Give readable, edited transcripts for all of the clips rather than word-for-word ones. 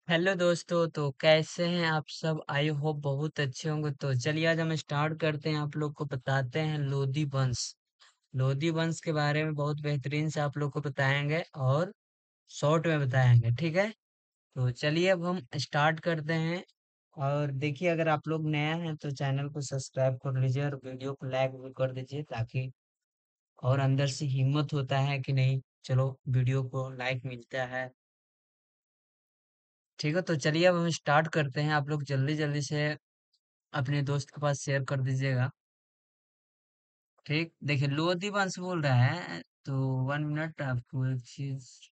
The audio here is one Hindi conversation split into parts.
हेलो दोस्तों। तो कैसे हैं आप सब? आई होप बहुत अच्छे होंगे। तो चलिए आज हम स्टार्ट करते हैं। आप लोग को बताते हैं लोधी वंश। लोधी वंश के बारे में बहुत बेहतरीन से आप लोग को बताएंगे और शॉर्ट में बताएंगे, ठीक है? तो चलिए अब हम स्टार्ट करते हैं। और देखिए, अगर आप लोग नया हैं तो चैनल को सब्सक्राइब कर लीजिए और वीडियो को लाइक भी कर दीजिए, ताकि और अंदर से हिम्मत होता है कि नहीं, चलो वीडियो को लाइक मिलता है। ठीक है, तो चलिए अब हम स्टार्ट करते हैं। आप लोग जल्दी जल्दी से अपने दोस्त के पास शेयर कर दीजिएगा। ठीक, देखिए लोधी वंश बोल रहा है, तो 1 मिनट आपको एक चीज।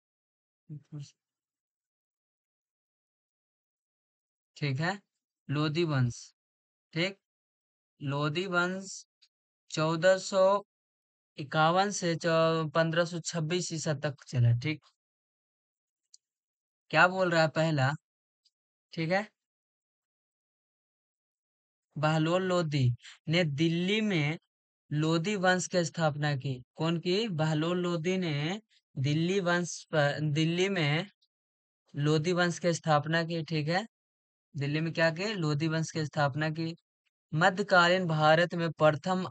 ठीक है, लोधी वंश। ठीक, लोधी वंश 1451 से 1526 ईसा तक चला। ठीक, क्या बोल रहा है पहला? ठीक है, बहलोल लोधी ने दिल्ली में लोधी वंश की स्थापना की। कौन की? बहलोल लोधी ने दिल्ली में लोधी वंश की स्थापना की। ठीक है, दिल्ली में क्या की? लोधी वंश की स्थापना की। मध्यकालीन भारत में प्रथम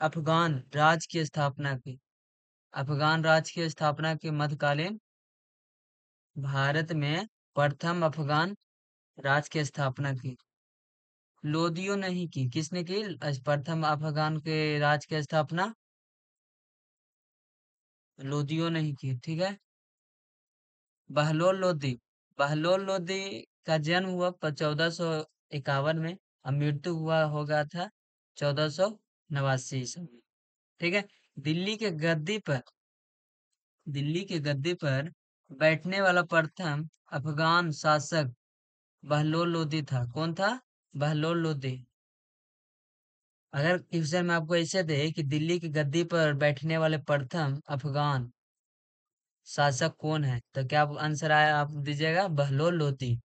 अफगान राज की स्थापना की। अफगान राज की स्थापना की मध्यकालीन भारत में प्रथम अफगान राज की स्थापना की। लोदियों नहीं की, किसने की? प्रथम अफगान के राज की स्थापना लोदियों नहीं की। ठीक है, बहलोल लोदी। बहलोल लोदी का जन्म हुआ 1451 में और मृत्यु हुआ होगा था 1489 ईस्वी में। ठीक है, दिल्ली के गद्दी पर दिल्ली के गद्दी पर बैठने वाला प्रथम अफगान शासक बहलोल लोदी था। कौन था? बहलोल लोदी। अगर क्वेश्चन में आपको ऐसे दे कि दिल्ली की गद्दी पर बैठने वाले प्रथम अफगान शासक कौन है, तो क्या आंसर आया? आप दीजिएगा बहलोल लोदी।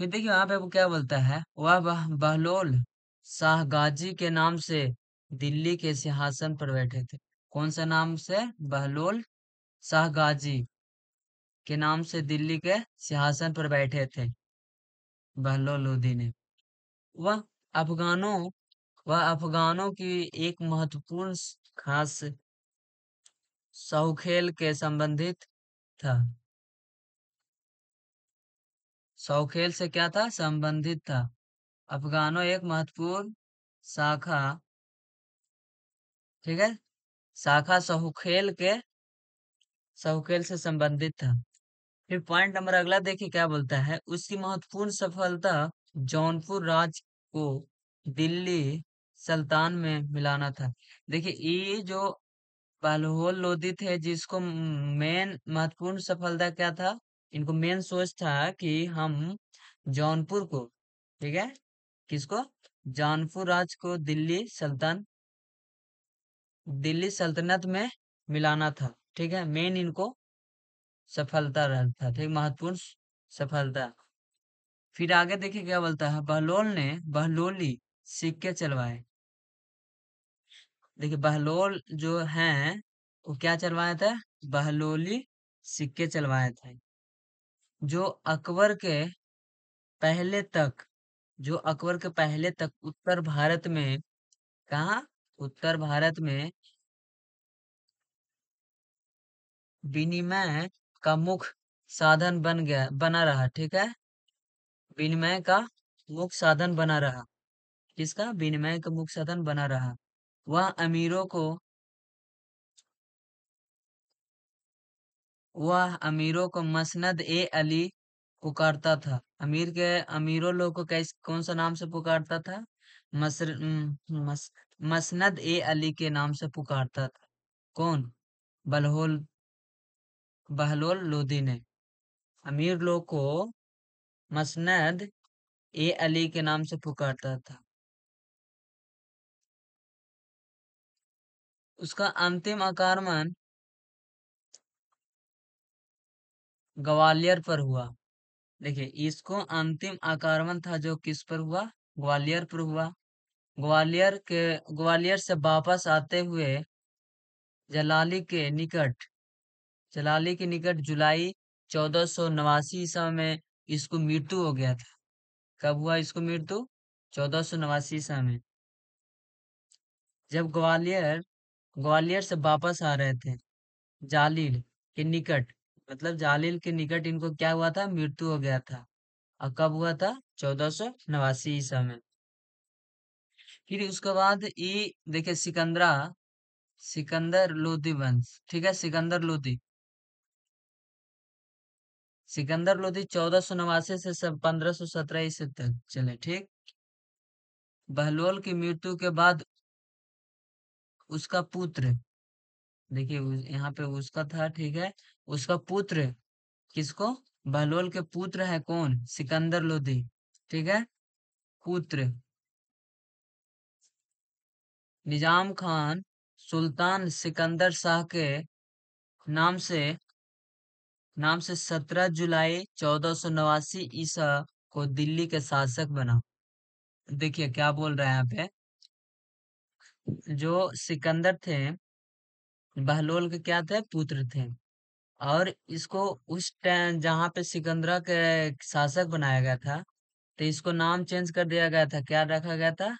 फिर देखिए वहां पे वो क्या बोलता है, वह बहलोल शाह गाजी के नाम से दिल्ली के सिंहासन पर बैठे थे। कौन सा नाम से? बहलोल शाह गाजी के नाम से दिल्ली के सिंहासन पर बैठे थे बहलोल लोदी ने। वह अफगानों वह अफगानों की एक महत्वपूर्ण खास सौखेल के संबंधित था। सौखेल से क्या था? संबंधित था। अफगानों एक महत्वपूर्ण शाखा। ठीक है, शाखा सहुखेल से संबंधित था। फिर पॉइंट नंबर अगला देखिए क्या बोलता है। उसकी महत्वपूर्ण सफलता जौनपुर राज्य को दिल्ली सुल्तान में मिलाना था। देखिए ये जो बलहोल लोधी थे, जिसको मेन महत्वपूर्ण सफलता क्या था? इनको मेन सोच था कि हम जौनपुर को, ठीक है, किसको? जौनपुर राज्य को दिल्ली सल्तनत में मिलाना था। ठीक है, मेन इनको सफलता रहता, ठीक, महत्वपूर्ण सफलता। फिर आगे देखिए क्या बोलता है। बहलोल ने बहलोली सिक्के चलवाए। देखिए बहलोल जो हैं वो क्या चलवाए थे? बहलोली सिक्के चलवाए थे। जो अकबर के पहले तक जो अकबर के पहले तक उत्तर भारत में, कहा? उत्तर भारत में विनिमय का मुख्य साधन बना रहा। ठीक है, विनिमय का मुख्य साधन बना रहा। किसका? विनिमय का मुख्य साधन बना रहा। वह अमीरों को वह अमीरों को मसनद ए अली पुकारता था। अमीरों लोग को कौन सा नाम से पुकारता था? मसनद ए अली के नाम से पुकारता था। कौन? बलहोल बहलोल लोदी ने अमीर लोग को मसनद ए अली के नाम से पुकारता था। उसका अंतिम आक्रमण ग्वालियर पर हुआ। देखिए इसको अंतिम आक्रमण था जो किस पर हुआ? ग्वालियर पर हुआ। ग्वालियर से वापस आते हुए जलाली के निकट जलाली के निकट जुलाई 1489 ईसा में इसको मृत्यु हो गया था। कब हुआ इसको मृत्यु? 1489 ईसा में, जब ग्वालियर ग्वालियर से वापस आ रहे थे जालिल के निकट, मतलब जालिल के निकट इनको क्या हुआ था? मृत्यु हो गया था। और कब हुआ था? 1489 ईसा में। फिर उसके बाद ये देखिए सिकंदर लोदी वंश, ठीक है। सिकंदर लोदी 1489 से सब 1517 ईस्वी तक चले, ठीक। बहलोल की मृत्यु के बाद उसका पुत्र, देखिए यहाँ पे उसका था, ठीक है। उसका पुत्र, किसको? बहलोल के पुत्र है कौन? सिकंदर लोदी, ठीक है। पुत्र निजाम खान सुल्तान सिकंदर शाह के नाम से नाम से 17 जुलाई 1489 ईसा को दिल्ली के शासक बना। देखिए क्या बोल रहा है यहाँ पे, जो सिकंदर थे बहलोल के क्या थे? पुत्र थे। और इसको उस टाइम जहाँ पे सिकंदरा के शासक बनाया गया था, तो इसको नाम चेंज कर दिया गया था। क्या रखा गया था?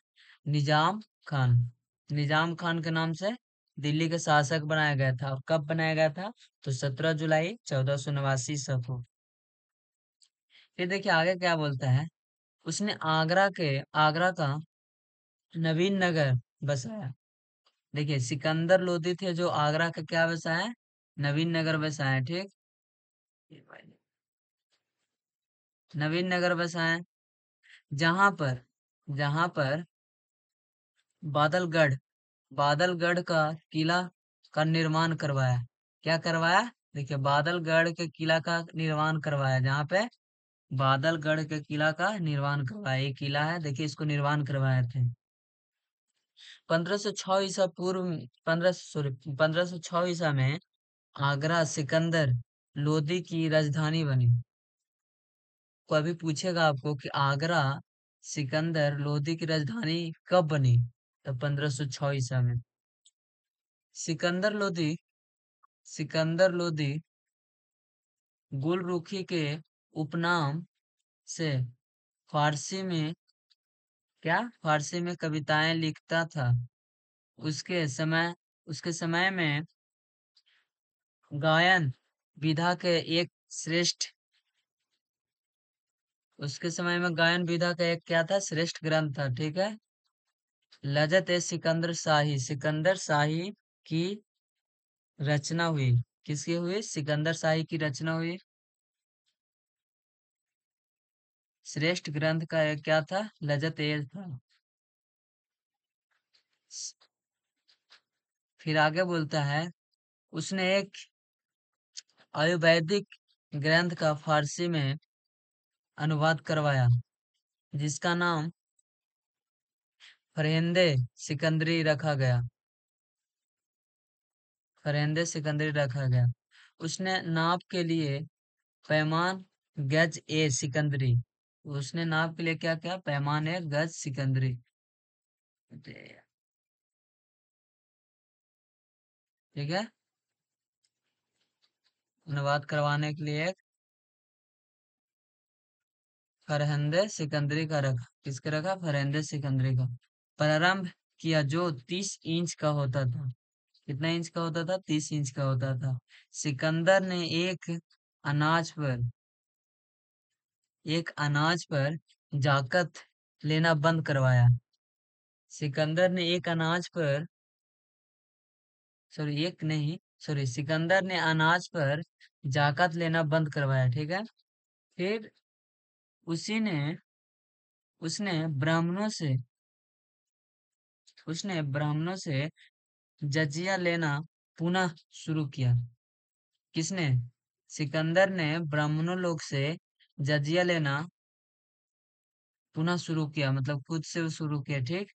निजाम खान। निजाम खान के नाम से दिल्ली के शासक बनाया गया था। और कब बनाया गया था? तो 17 जुलाई 1489 को। फिर देखिए आगे क्या बोलता है, उसने आगरा का नवीन नगर बसाया। देखिए सिकंदर लोधी थे जो आगरा का क्या बसाया? नवीन नगर बसाया, ठीक। नवीन नगर बसाया, जहां पर जहां पर बादलगढ़ बादलगढ़ का किला का निर्माण करवाया। क्या करवाया? देखिए बादलगढ़ के किला का निर्माण करवाया, जहाँ पे बादलगढ़ के किला का निर्माण करवाया। ये किला है, देखिए इसको निर्माण करवाए थे। 1506 में आगरा सिकंदर लोदी की राजधानी बनी। कभी पूछेगा आपको कि आगरा सिकंदर लोदी की राजधानी कब बनी, तो 1506 में। सिकंदर लोदी सिकंदर लोदी गुलरुखी के उपनाम से फारसी में फारसी में कविताएं लिखता था। उसके समय उसके समय में गायन विधा के एक श्रेष्ठ उसके समय में गायन विधा का एक क्या था? श्रेष्ठ ग्रंथ था, ठीक है। लजत ए सिकंदर शाही की रचना हुई। किसकी हुई? सिकंदर शाही की रचना हुई। श्रेष्ठ ग्रंथ का एक क्या था? लजत ए था। फिर आगे बोलता है, उसने एक आयुर्वेदिक ग्रंथ का फारसी में अनुवाद करवाया, जिसका नाम फरहेंदे सिकंदरी रखा गया। फरहेंदे सिकंदरी रखा गया। उसने नाप के लिए पैमान गज ए सिकंदरी उसने नाप के लिए क्या क्या? पैमान है गज सिकंदरी, ठीक है। अनुवाद करवाने के लिए एक फरहंदे सिकंदरी का रखा। किसका रखा? फरहंदे सिकंदरी का। प्रारंभ किया जो 30 इंच का होता था। कितना इंच का होता था? 30 इंच का होता था। सिकंदर ने एक अनाज पर जाकत लेना बंद करवाया। सिकंदर ने एक अनाज पर सॉरी एक नहीं सॉरी सिकंदर ने अनाज पर जाकत लेना बंद करवाया, ठीक है। फिर उसी ने उसने ब्राह्मणों से उसने ब्राह्मणों से जजिया लेना पुनः शुरू किया। किसने? सिकंदर ने ब्राह्मणों लोग से जजिया लेना पुनः शुरू किया, मतलब खुद से वो शुरू किया, ठीक।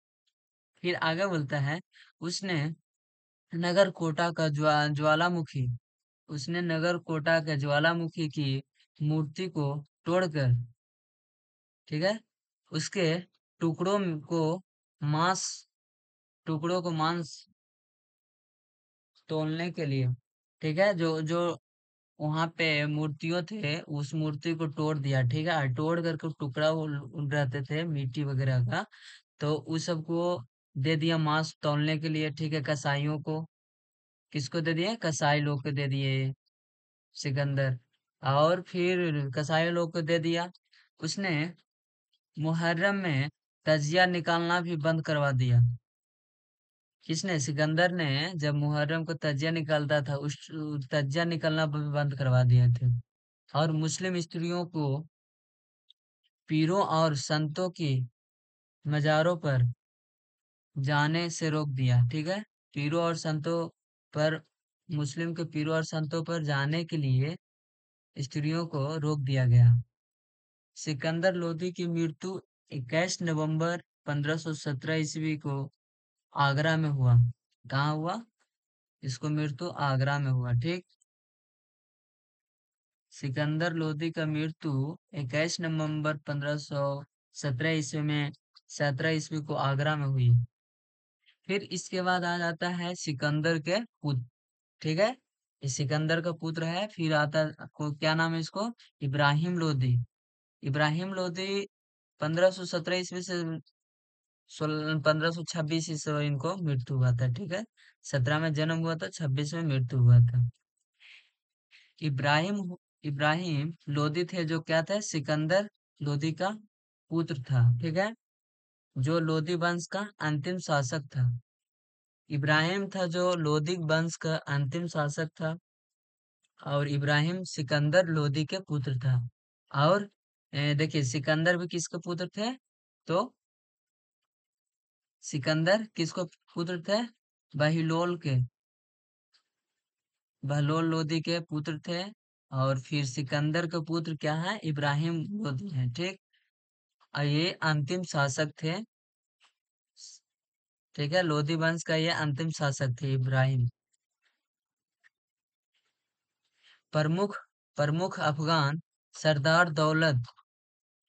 फिर आगे बोलता है, उसने नगर कोटा का ज्वालामुखी उसने नगर कोटा के ज्वालामुखी की मूर्ति को तोड़कर, ठीक है, उसके टुकड़ों को मांस टुकड़ों को मांस तोलने के लिए, ठीक है, जो जो वहां पे मूर्तियों थे, उस मूर्ति को तोड़ दिया, ठीक है, तोड़ करके टुकड़ा वो रहते थे मिट्टी वगैरह का, तो उस सबको दे दिया मांस तौलने के लिए, ठीक है, कसाईयों को। किसको दे दिए? कसाई लोग को दे दिए सिकंदर। और फिर कसाई लोग को दे दिया। उसने मुहर्रम में तजिया निकालना भी बंद करवा दिया। किसने? सिकंदर ने। जब मुहर्रम को तजिया निकालता था, उस तजिया निकलना भी बंद करवा दिए थे। और मुस्लिम स्त्रियों को पीरों और संतों की मजारों पर जाने से रोक दिया, ठीक है। पीरों और संतों पर, मुस्लिम के पीरों और संतों पर जाने के लिए स्त्रियों को रोक दिया गया। सिकंदर लोदी की मृत्यु 21 नवंबर 1517 ईस्वी को आगरा में हुआ। कहाँ हुआ? इसको मृत्यु आगरा में हुआ, ठीक। सिकंदर लोदी का मृत्यु 21 नवंबर 1517 ईस्वी में 17 ईस्वी को आगरा में हुई। फिर इसके बाद आ जाता है सिकंदर के पुत्र, ठीक है। ये सिकंदर का पुत्र है। फिर आता को क्या नाम है इसको? इब्राहिम लोदी। इब्राहिम लोदी 1517 ईस्वी से 1526 ईस्वी इनको मृत्यु हुआ था, ठीक है। 17 में जन्म हुआ था, 26 में मृत्यु हुआ था। इब्राहिम इब्राहिम लोदी थे जो क्या थे? सिकंदर लोदी का पुत्र था, ठीक है, जो लोदी वंश का अंतिम शासक था। इब्राहिम था जो लोदी वंश का अंतिम शासक था। और इब्राहिम सिकंदर लोदी के पुत्र था। और देखिए, सिकंदर भी किसके पुत्र थे? तो सिकंदर किसको पुत्र थे? बहिलोल के, बहलोल लोदी के पुत्र थे। और फिर सिकंदर के पुत्र क्या है? इब्राहिम लोदी है, ठीक। और ये अंतिम शासक थे, ठीक है। लोदी वंश का ये अंतिम शासक थे इब्राहिम। प्रमुख प्रमुख अफगान सरदार दौलत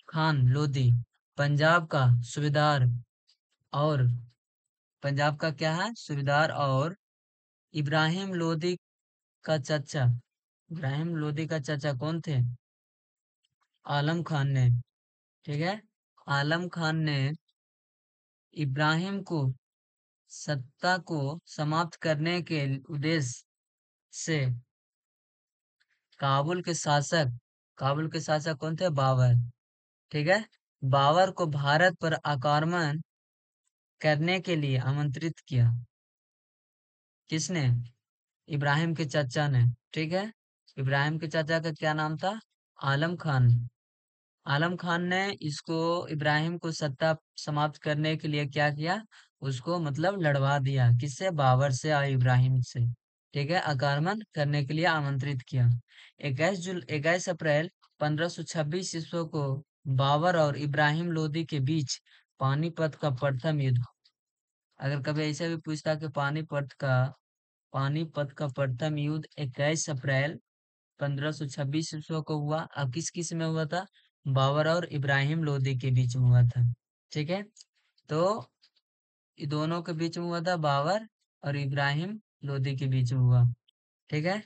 खान लोदी, पंजाब का सूबेदार, और पंजाब का क्या है? सूबेदार। और इब्राहिम लोदी का चाचा, इब्राहिम लोदी का चाचा कौन थे? आलम खान ने, ठीक है। आलम खान ने इब्राहिम को सत्ता को समाप्त करने के उद्देश्य से काबुल के शासक कौन थे? बाबर, ठीक है। बाबर को भारत पर आक्रमण करने के लिए आमंत्रित किया। किसने? इब्राहिम के चाचा ने, ठीक है। इब्राहिम के चाचा का क्या नाम था? आलम खान। आलम खान ने इसको, इब्राहिम को सत्ता समाप्त करने के लिए क्या किया? उसको मतलब लड़वा दिया। किससे? बाबर से और इब्राहिम से, ठीक है। आक्रमण करने के लिए आमंत्रित किया। 21 अप्रैल 1526 ईस्वी को बाबर और इब्राहिम लोदी के बीच पानीपत का प्रथम युद्ध। अगर कभी ऐसे भी पूछता कि पानीपत का प्रथम युद्ध 21 अप्रैल 1526 ईस्वी को हुआ। अब किस किस में हुआ था? बाबर और इब्राहिम लोदी के बीच में हुआ था, ठीक है। तो ये दोनों के बीच में हुआ था, बाबर और इब्राहिम लोदी के बीच में हुआ, ठीक है।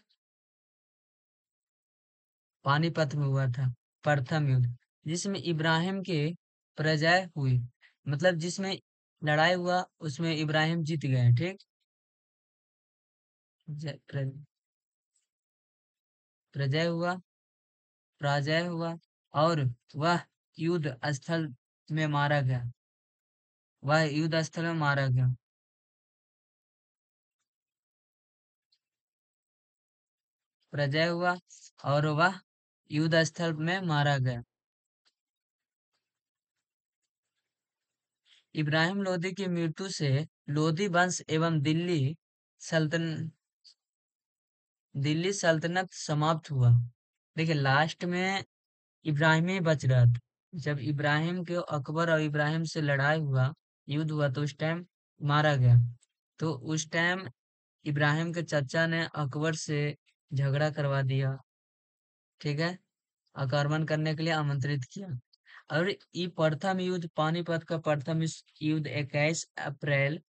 पानीपत में हुआ था प्रथम युद्ध, जिसमें इब्राहिम के पराजय हुई। मतलब जिसमें लड़ाई हुआ उसमें इब्राहिम जीत गए, ठीक। जय- प्र- पराजय हुआ पराजय हुआ। और वह युद्ध स्थल में मारा गया। वह युद्ध स्थल में मारा गया। पराजय हुआ और वह युद्ध स्थल में मारा गया। इब्राहिम लोदी की मृत्यु से लोदी वंश एवं सल्तन दिल्ली सल्तनत समाप्त हुआ। देखिए, लास्ट में इब्राहिम ही बच रहा था। जब इब्राहिम के अकबर और इब्राहिम से लड़ाई हुआ, युद्ध हुआ, तो उस टाइम मारा गया। तो उस टाइम इब्राहिम के चाचा ने अकबर से झगड़ा करवा दिया, ठीक है, आक्रमण करने के लिए आमंत्रित किया। और ये प्रथम युद्ध, पानीपत का प्रथम युद्ध 21 अप्रैल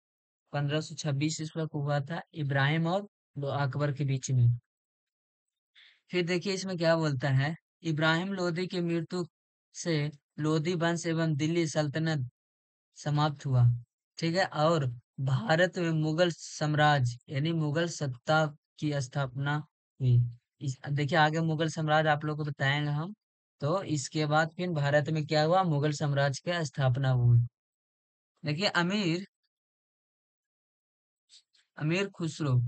1526 ईस्वी को हुआ था, इब्राहिम और अकबर के बीच में। फिर देखिए इसमें क्या बोलता है। इब्राहिम लोदी की मृत्यु से लोदी वंश एवं दिल्ली सल्तनत समाप्त हुआ। ठीक है। और भारत में मुगल साम्राज्य यानी मुगल सत्ता की स्थापना हुई। देखिए आगे मुगल साम्राज्य आप लोग को बताएंगे हम। तो इसके बाद फिर भारत में क्या हुआ, मुगल साम्राज्य की स्थापना हुई। देखिए अमीर खुसरो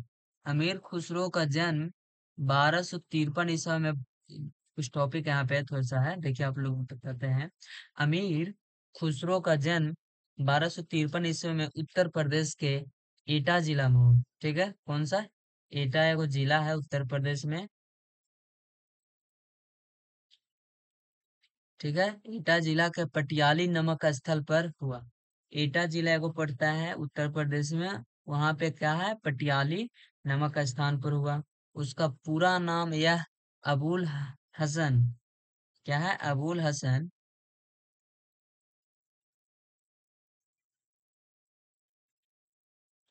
अमीर खुसरो का जन्म 1253 ईस्वी में। कुछ टॉपिक यहाँ पे थोड़ा सा है, देखिए आप लोग बताते हैं। अमीर खुसरो का जन्म 1253 ईस्वी में उत्तर प्रदेश के एटा जिला में हुआ। ठीक है, कौन सा? एटा एगो जिला है उत्तर प्रदेश में। ठीक है, एटा जिला के पटियाली नामक स्थल पर हुआ। एटा जिला एगो पड़ता है उत्तर प्रदेश में। वहां पे क्या है, पटियाली नामक स्थान पर हुआ। उसका पूरा नाम यह अबुल हसन, क्या है, अबुल हसन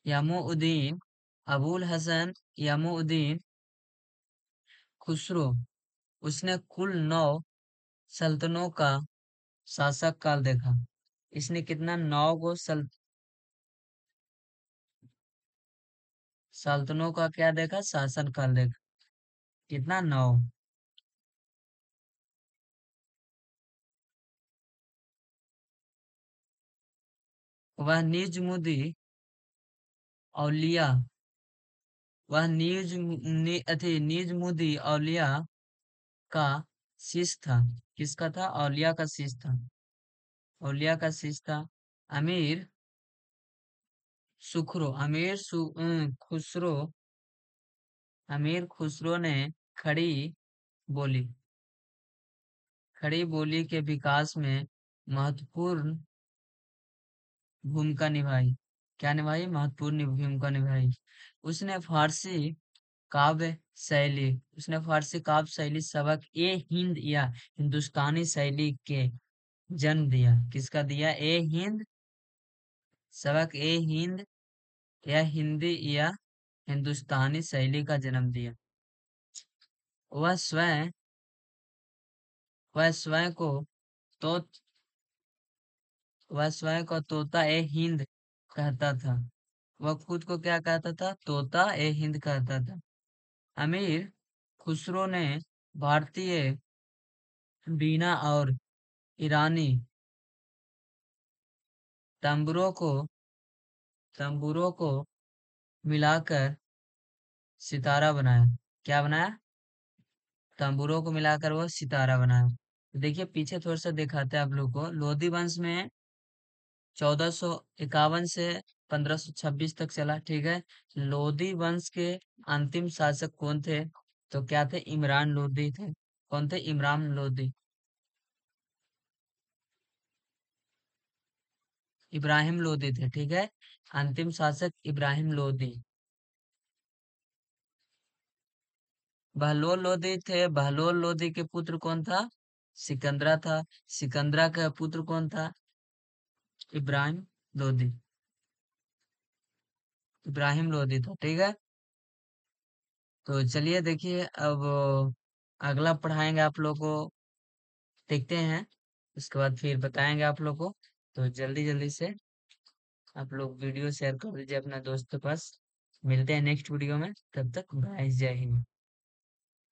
यामुउद्दीन, अबुल हसन यामुउद्दीन खुसरो। उसने कुल 9 सल्तनों का शासक काल देखा। इसने कितना, 9 गो सल्तनों का क्या देखा, शासन काल देखा। कितना, 9। वह निजमुदी औलिया वह निजमुदी औलिया का शिष्य था। किसका था? औलिया का शिष्य था। औलिया का शिष्य था। अमीर सुखरो अमीर खुसरो अमीर खुसरो ने खड़ी बोली खड़ी बोली के विकास में महत्वपूर्ण भूमिका निभाई। क्या निभाई? महत्वपूर्ण भूमिका निभाई। उसने फारसी उसने फारसी काव्य शैली सबक ए हिंद या हिंदुस्तानी शैली के जन्म दिया। किसका दिया? ए हिंद सबक ए हिंद या हिंदी या हिंदुस्तानी शैली का जन्म दिया। वह स्वयं वह स्वयं को तो वह स्वयं को तोता ए हिंद कहता था। वह खुद को क्या कहता था? तोता ए हिंद कहता था। अमीर खुसरो ने भारतीय बीना और ईरानी तंबूरों को तंबूरों को मिलाकर सितारा बनाया। क्या बनाया? तंबूरों को मिलाकर वो सितारा बनाया। तो देखिए पीछे थोड़ा सा दिखाते हैं आप लोग को। लोधी वंश में 1451 से 1526 तक चला। ठीक है। लोधी वंश के अंतिम शासक कौन थे? तो क्या थे? इमरान लोधी थे। कौन थे? इमरान लोधी। इब्राहिम लोधी थे। ठीक है, अंतिम शासक इब्राहिम लोधी। बहलोल लोधी थे। बहलोल लोधी के पुत्र कौन था? सिकंदरा था। सिकंदरा का पुत्र कौन था? इब्राहिम लोधी। इब्राहिम लोधी था। ठीक है। तो चलिए देखिए अब अगला पढ़ाएंगे आप लोग को, देखते हैं। उसके बाद फिर बताएंगे आप लोग को। तो जल्दी जल्दी से आप लोग वीडियो शेयर कर दीजिए अपना दोस्त के पास। मिलते हैं नेक्स्ट वीडियो में, तब तक बाय, जय हिंद।